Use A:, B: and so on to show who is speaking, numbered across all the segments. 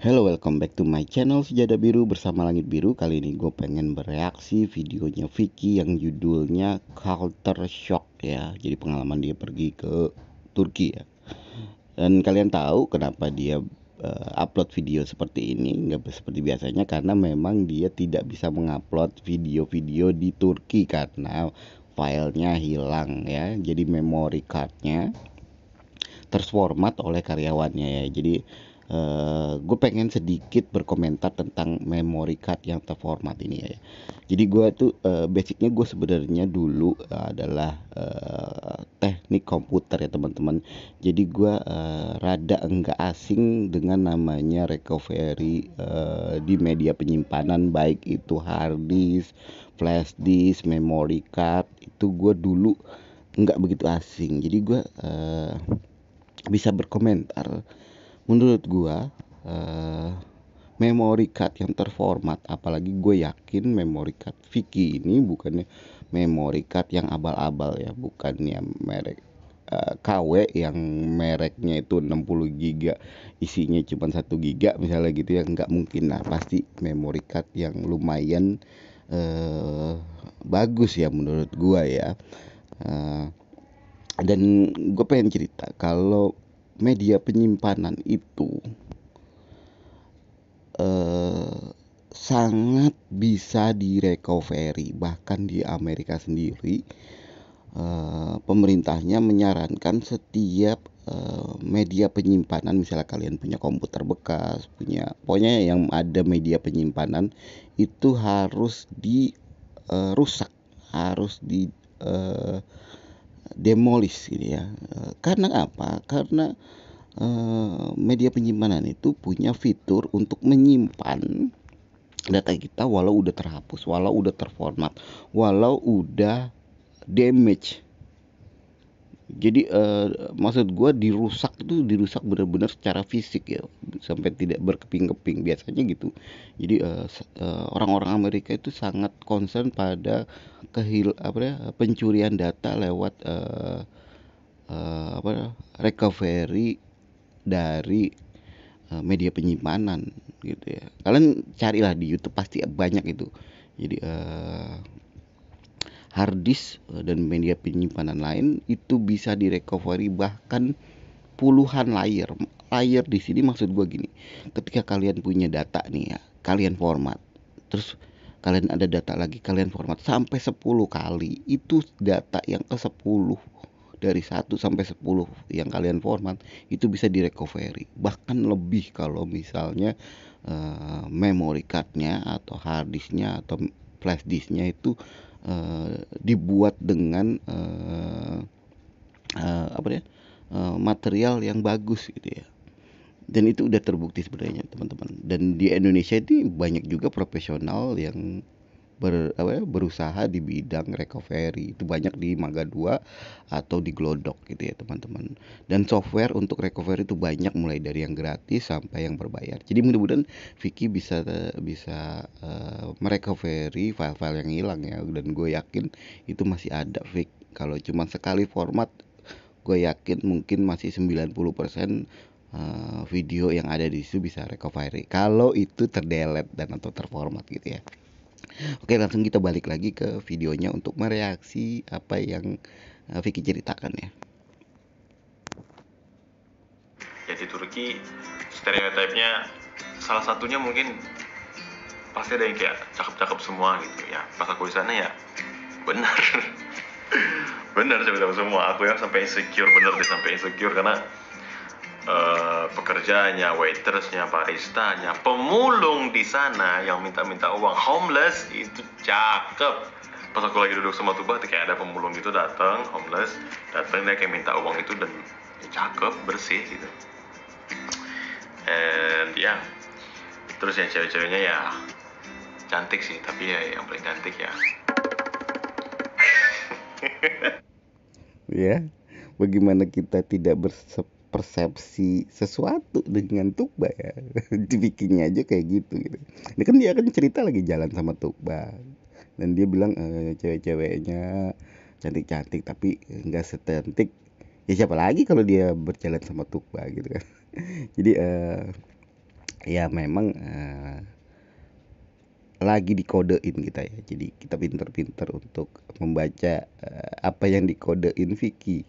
A: Hello, welcome back to my channel Sejadah Biru bersama Langit Biru. Kali ini gue pengen bereaksi videonya Vicky yang judulnya Culture Shock ya. Jadi pengalaman dia pergi ke Turki ya. Dan kalian tahu kenapa dia upload video seperti ini, nggak seperti biasanya, karena memang dia tidak bisa mengupload video-video di Turki karena filenya hilang ya. Jadi memory cardnya terformat oleh karyawannya ya. Jadi gue pengen sedikit berkomentar tentang memory card yang terformat ini ya. Jadi gue tuh basicnya gue sebenarnya dulu adalah teknik komputer ya teman-teman. Jadi gue rada enggak asing dengan namanya recovery di media penyimpanan, baik itu hard disk, flash disk, memory card. Itu gue dulu enggak begitu asing. Jadi gue bisa berkomentar. Menurut gua memory card yang terformat, apalagi gue yakin memory card Vicky ini bukannya memory card yang abal-abal ya, bukannya merek KW yang mereknya itu 60 giga, isinya cuma 1 giga misalnya gitu ya, nggak mungkin lah. Pasti memory card yang lumayan bagus ya menurut gua ya. Dan gue pengen cerita kalau media penyimpanan itu sangat bisa direcovery. Bahkan di Amerika sendiri pemerintahnya menyarankan setiap media penyimpanan, misalnya kalian punya komputer bekas, punya pokoknya yang ada media penyimpanan itu harus dirusak, harus di demolish gitu ya. Karena apa? Karena media penyimpanan itu punya fitur untuk menyimpan data kita walau udah terhapus, walau udah terformat, walau udah damage. Jadi maksud gue dirusak itu dirusak benar-benar secara fisik ya, sampai tidak berkeping-keping biasanya gitu. Jadi orang-orang Amerika itu sangat concern pada pencurian data lewat recovery dari media penyimpanan gitu ya. Kalian carilah di YouTube pasti banyak itu. Jadi hard disk dan media penyimpanan lain itu bisa direcovery bahkan puluhan layer. Layer di sini maksud gua gini. Ketika kalian punya data nih ya, kalian format. Terus kalian ada data lagi, kalian format sampai 10 kali. Itu data yang ke 10 dari 1 sampai 10 yang kalian format itu bisa direcovery, bahkan lebih kalau misalnya memory cardnya atau hard disknya atau flash disknya itu dibuat dengan material yang bagus gitu ya. Dan itu udah terbukti sebenarnya teman-teman. Dan di Indonesia itu banyak juga profesional yang berusaha di bidang recovery. Itu banyak di Mangga 2 atau di Glodok gitu ya teman-teman. Dan software untuk recovery itu banyak, mulai dari yang gratis sampai yang berbayar. Jadi mudah-mudahan Vicky bisa merecovery file-file yang hilang ya. Dan gue yakin itu masih ada, Vic. Kalau cuma sekali format, gue yakin mungkin masih 90% video yang ada di situ bisa recovery. Kalau itu terdelete dan atau terformat gitu ya. Oke, langsung kita balik lagi ke videonya untuk mereaksi apa yang Vicky ceritakan ya.
B: Ya di Turki stereotipnya salah satunya mungkin pasti ada yang kayak cakep-cakep semua gitu ya. Pas aku di sana ya benar benar cakep semua. Aku yang sampai insecure, bener deh sampai insecure karena pekerjaannya, waitersnya, baristanya, pemulung di sana yang minta-minta uang, homeless itu cakep. Pas aku lagi duduk sama Tuba, kayak ada pemulung itu datang, homeless, datang dia kayak minta uang itu dan ya, cakep, bersih gitu. And ya, terus yang cewek-ceweknya ya cantik sih, tapi ya yang paling cantik ya.
A: Ya, bagaimana kita tidak berpersepsi sesuatu dengan Tuba ya. Vicky-nya aja kayak gitu. Ini kan dia kan cerita lagi jalan sama Tuba. Dan dia bilang cewek-ceweknya cantik-cantik tapi nggak secantik ya siapa lagi kalau dia berjalan sama Tuba gitu kan. Jadi ya memang lagi dikodein kita ya. Jadi kita pinter-pinter untuk membaca apa yang dikodein Vicky.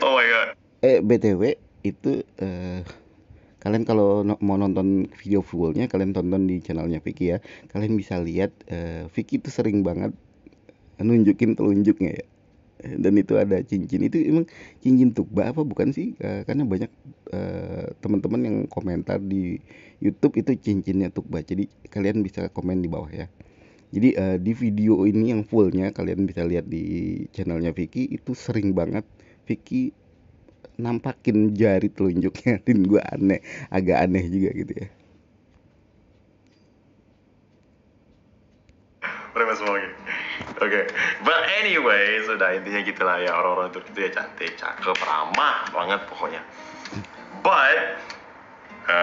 B: Oh my god.
A: BTW itu kalian kalau mau nonton video fullnya kalian tonton di channelnya Vicky ya. Kalian bisa lihat Vicky itu sering banget nunjukin telunjuknya ya. Dan itu ada cincin, itu emang cincin tukba apa bukan sih? Karena banyak teman-teman yang komentar di YouTube itu cincinnya tukba. Jadi kalian bisa komen di bawah ya. Jadi di video ini yang fullnya kalian bisa lihat di channelnya Vicky, itu sering banget Vicky nampakin jari telunjuknya. Dan gue agak aneh juga gitu ya.
B: Mereka semua gitu. Oke, but anyway, sudah intinya gitulah ya, orang-orang Turki itu ya cantik, cakep, ramah banget pokoknya. But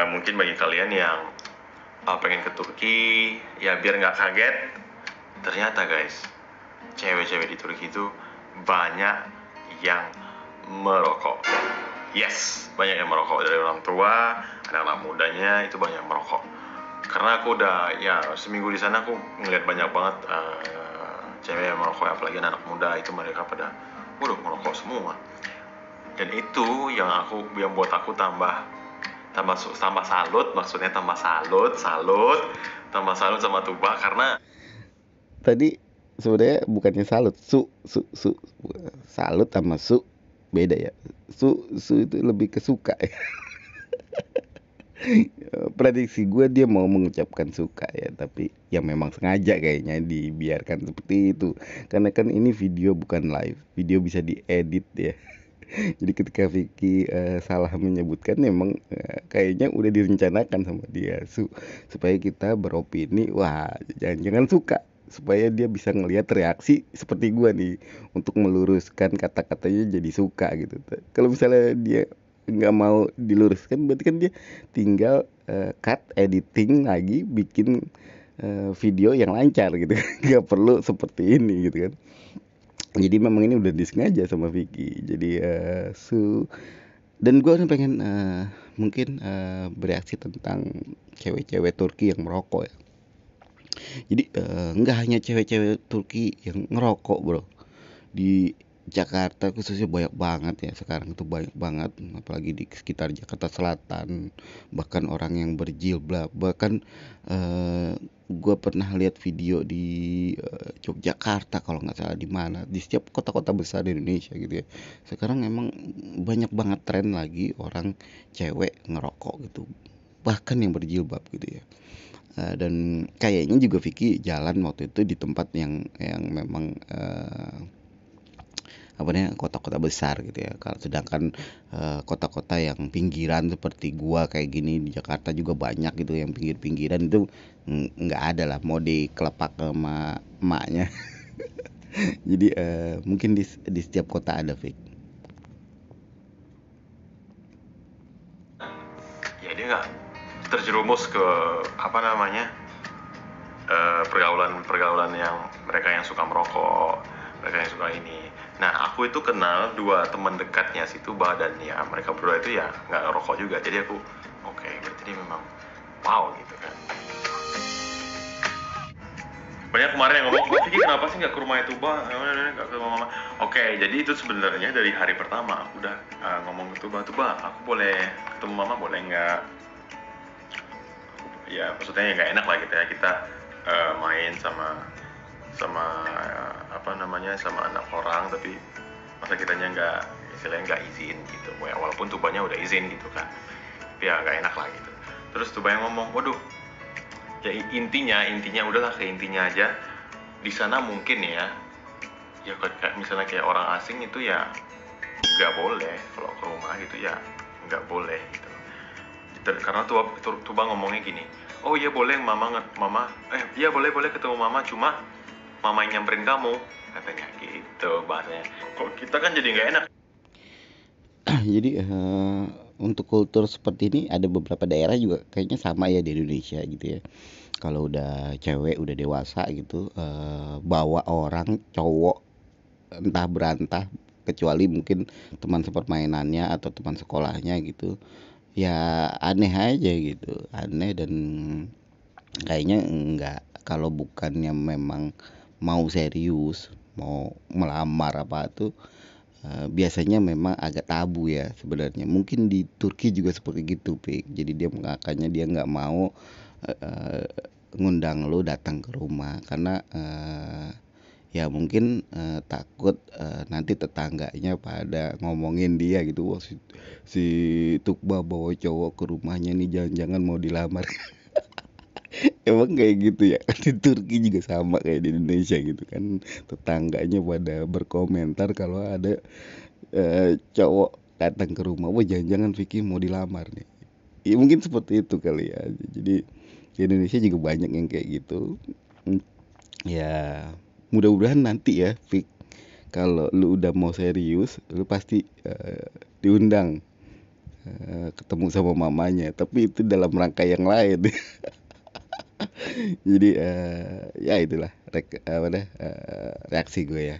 B: mungkin bagi kalian yang pengen ke Turki, ya biar nggak kaget, ternyata guys, cewek-cewek di Turki itu banyak yang merokok. Yes, banyak yang merokok, dari orang tua, anak-anak mudanya itu banyak yang merokok. Karena aku udah ya seminggu di sana, aku ngeliat banyak banget cewek yang merokok, apalagi anak muda itu mereka pada merokok semua. Dan itu yang buat aku tambah salut, maksudnya tambah salut sama Tuba, karena
A: Tadi sebenarnya bukannya salut, salut sama su beda ya. Su itu lebih ke suka ya. Prediksi gue dia mau mengucapkan suka ya, tapi ya memang sengaja kayaknya dibiarkan seperti itu, karena kan ini video bukan live, video bisa diedit ya. Jadi ketika Vicky salah menyebutkan, memang kayaknya udah direncanakan sama dia supaya kita beropini, wah jangan-jangan suka, supaya dia bisa ngelihat reaksi seperti gua nih untuk meluruskan kata-katanya jadi suka gitu. Kalau misalnya dia nggak mau diluruskan, berarti kan dia tinggal cut editing lagi, bikin video yang lancar gitu. Nggak perlu seperti ini gitu kan. Jadi memang ini udah disengaja sama Vicky. Jadi dan gue pengen mungkin bereaksi tentang cewek-cewek Turki yang merokok ya. Jadi nggak hanya cewek-cewek Turki yang ngerokok bro. Di Jakarta khususnya banyak banget ya, sekarang itu banyak banget, apalagi di sekitar Jakarta Selatan, bahkan orang yang berjilbab, bahkan gue pernah lihat video di Yogyakarta kalau nggak salah, di mana, di setiap kota-kota besar di Indonesia gitu ya. Sekarang emang banyak banget tren lagi orang cewek ngerokok gitu, bahkan yang berjilbab gitu ya. Dan kayaknya juga Vicky jalan waktu itu di tempat yang memang kota-kota besar gitu ya. Kalau sedangkan kota-kota yang pinggiran seperti gua kayak gini di Jakarta juga banyak gitu, yang pinggir-pinggiran itu nggak ada lah, mau dikelepak sama emaknya. Jadi mungkin di setiap kota ada Vic.
B: ya dia nggak terjerumus ke pergaulan yang mereka yang suka merokok, mereka yang suka ini. Nah, aku itu kenal dua teman dekatnya si Tuba, dan ya mereka berdua itu ya nggak ngerokok juga. Jadi aku oke, berarti dia memang wow gitu kan. Banyak kemarin yang ngomong, Vicky kenapa sih nggak ke rumahnya Tuba, nggak ke rumah mama. Oke, jadi itu sebenarnya dari hari pertama aku udah ngomong ke Tuba, aku boleh ketemu mama boleh nggak? Ya maksudnya ya nggak enak lah gitu ya, kita main sama sama anak orang, tapi masa kitanya istilahnya nggak izin gitu ya, walaupun Tubanya udah izin gitu kan, tapi ya nggak enak lah gitu. Terus Tuba yang ngomong, waduh, ya intinya udahlah, ke intinya aja. Di sana mungkin ya kayak misalnya kayak orang asing itu ya nggak boleh kalau ke rumah gitu, ya nggak boleh gitu. Karena Tuba ngomongnya gini, oh iya boleh iya boleh ketemu mama, cuma mama yang nyamperin kamu, katanya gitu bahasanya. Kok kita kan jadi nggak enak.
A: Jadi untuk kultur seperti ini ada beberapa daerah juga kayaknya sama ya di Indonesia gitu ya. Kalau udah cewek udah dewasa gitu, bawa orang cowok entah berantah kecuali mungkin teman sepermainannya atau teman sekolahnya gitu. Ya aneh aja gitu, aneh dan kayaknya enggak, kalau bukannya memang mau serius, mau melamar apa tuh, biasanya memang agak tabu ya sebenarnya. Mungkin di Turki juga seperti gitu, Pik. Jadi dia makanya dia nggak mau eh, ngundang lu datang ke rumah karena ya mungkin takut nanti tetangganya pada ngomongin dia gitu. Wah, si Tukba bawa cowok ke rumahnya nih, jangan-jangan mau dilamar. Emang kayak gitu ya. Di Turki juga sama kayak di Indonesia gitu kan. Tetangganya pada berkomentar kalau ada cowok datang ke rumah, wah jangan-jangan Vicky mau dilamar nih. Ya mungkin seperti itu kali ya. Jadi di Indonesia juga banyak yang kayak gitu. Hmm, ya mudah-mudahan nanti ya Vic, kalau lu udah mau serius lu pasti diundang ketemu sama mamanya, tapi itu dalam rangka yang lain. Jadi ya itulah reaksi gue ya.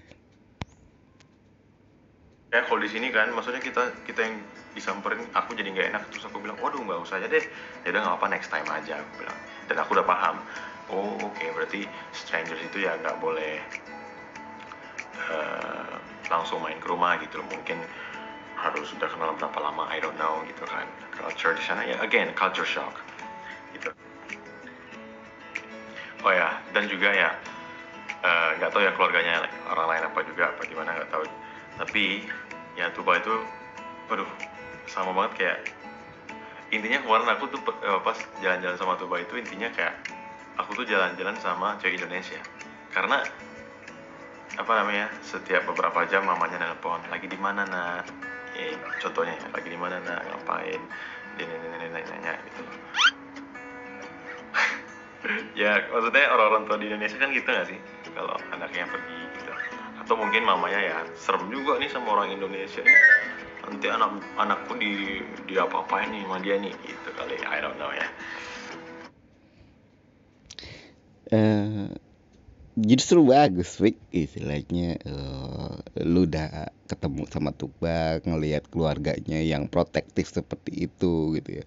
B: Ya kalau di sini kan maksudnya kita kita yang disamperin, aku jadi nggak enak, terus aku bilang waduh nggak usah aja deh, ya udah nggak apa, next time aja aku bilang. Dan aku udah paham, oh oke, berarti strangers itu ya nggak boleh eh, langsung main ke rumah gitu loh. Mungkin harus udah kenal berapa lama, I don't know gitu kan. Culture di sana ya, again culture shock gitu. Oh ya, dan juga ya nggak tahu ya keluarganya orang lain apa juga apa gimana, nggak tahu. Tapi ya Tuba itu, waduh, sama banget kayak, intinya kemarin aku tuh pas jalan-jalan sama Tuba itu intinya kayak aku tuh jalan-jalan sama cewek Indonesia. Karena apa namanya, setiap beberapa jam mamanya nelpon, lagi di mana nak, contohnya lagi di mana nak, ngapain, dia nanya gitu. Ya maksudnya orang-orang tua di Indonesia kan gitu nggak sih, kalau anaknya pergi gitu, atau mungkin mamanya ya serem juga nih sama orang Indonesia nih, nanti anakku di apa-apain nih sama dia nih gitu kali, I don't know ya.
A: Eh, Justru bagus, Vic, istilahnya lu udah ketemu sama Tukba, ngelihat keluarganya yang protektif seperti itu gitu ya.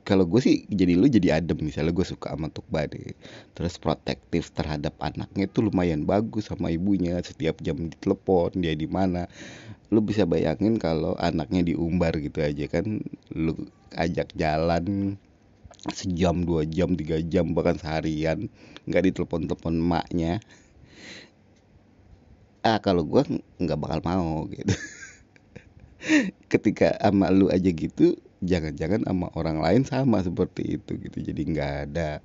A: Kalau gue sih jadi lu jadi adem, misalnya gue suka sama Tukba deh, terus protektif terhadap anaknya itu lumayan bagus sama ibunya, setiap jam ditelepon dia di mana. Lu bisa bayangin kalau anaknya diumbar gitu aja kan, lu ajak jalan sejam, 2 jam, 3 jam, bahkan seharian nggak ditelepon-telepon emaknya. Kalau gue nggak bakal mau gitu. Ketika sama lu aja gitu, jangan-jangan sama orang lain sama seperti itu gitu. Jadi nggak ada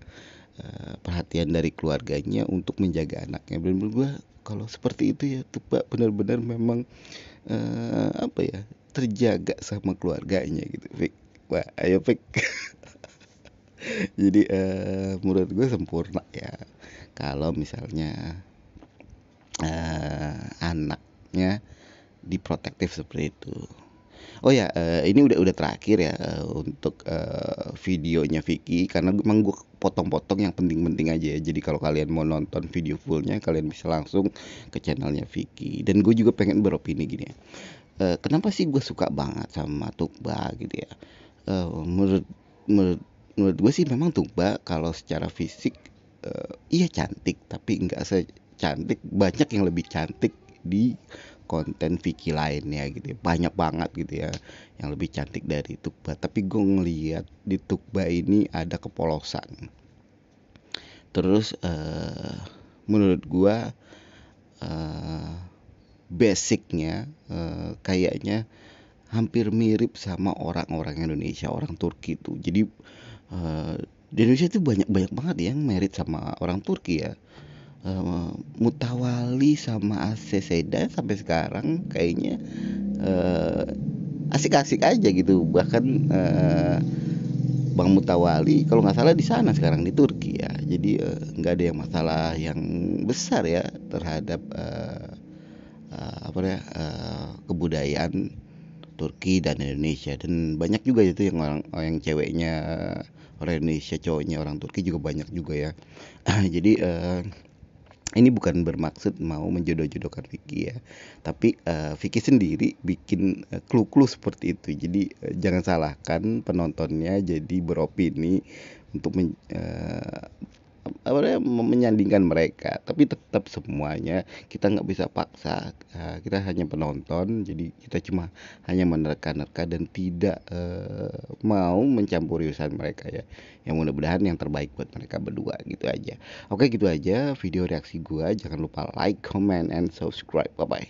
A: perhatian dari keluarganya untuk menjaga anaknya. Bener-bener gue kalau seperti itu ya tuh Pak, benar-benar memang apa ya, terjaga sama keluarganya gitu, Fik. Wah, ayo Fik. Jadi menurut gue sempurna ya kalau misalnya anaknya diprotektif seperti itu. Oh ya, ini udah terakhir ya untuk videonya Vicky, karena emang gue potong-potong yang penting-penting aja ya. Jadi kalau kalian mau nonton video fullnya, kalian bisa langsung ke channelnya Vicky. Dan gue juga pengen beropini gini ya. Kenapa sih gue suka banget sama Tukba gitu ya? Menurut menurut menurut gue sih memang Tukba kalau secara fisik iya cantik, tapi nggak secantik, banyak yang lebih cantik di konten Vicky lainnya gitu ya. Banyak banget gitu ya yang lebih cantik dari Tukba, tapi gue ngeliat di Tukba ini ada kepolosan. Terus menurut gue basicnya kayaknya hampir mirip sama orang-orang Indonesia, orang Turki tuh. Jadi di Indonesia tuh banyak banyak banget yang merit sama orang Turki ya. Mutawali sama AC Seda sampai sekarang kayaknya asik-asik aja gitu. Bahkan Bang Mutawali kalau nggak salah di sana sekarang di Turki ya. Jadi nggak ada yang masalah yang besar ya terhadap apa ya, kebudayaan Turki dan Indonesia. Dan banyak juga itu yang orang yang ceweknya orang Indonesia, cowoknya orang Turki juga banyak juga ya. Jadi Ini bukan bermaksud mau menjodoh-jodohkan Vicky ya, tapi Vicky sendiri bikin clue-clue seperti itu. Jadi jangan salahkan penontonnya jadi beropini untuk menyandingkan mereka, tapi tetap semuanya kita nggak bisa paksa. Kita hanya penonton, jadi kita cuma hanya menerka-nerka dan tidak mau mencampuri urusan mereka ya. Yang mudah-mudahan yang terbaik buat mereka berdua, gitu aja. Oke, gitu aja video reaksi gua. Jangan lupa like, comment, and subscribe. Bye bye.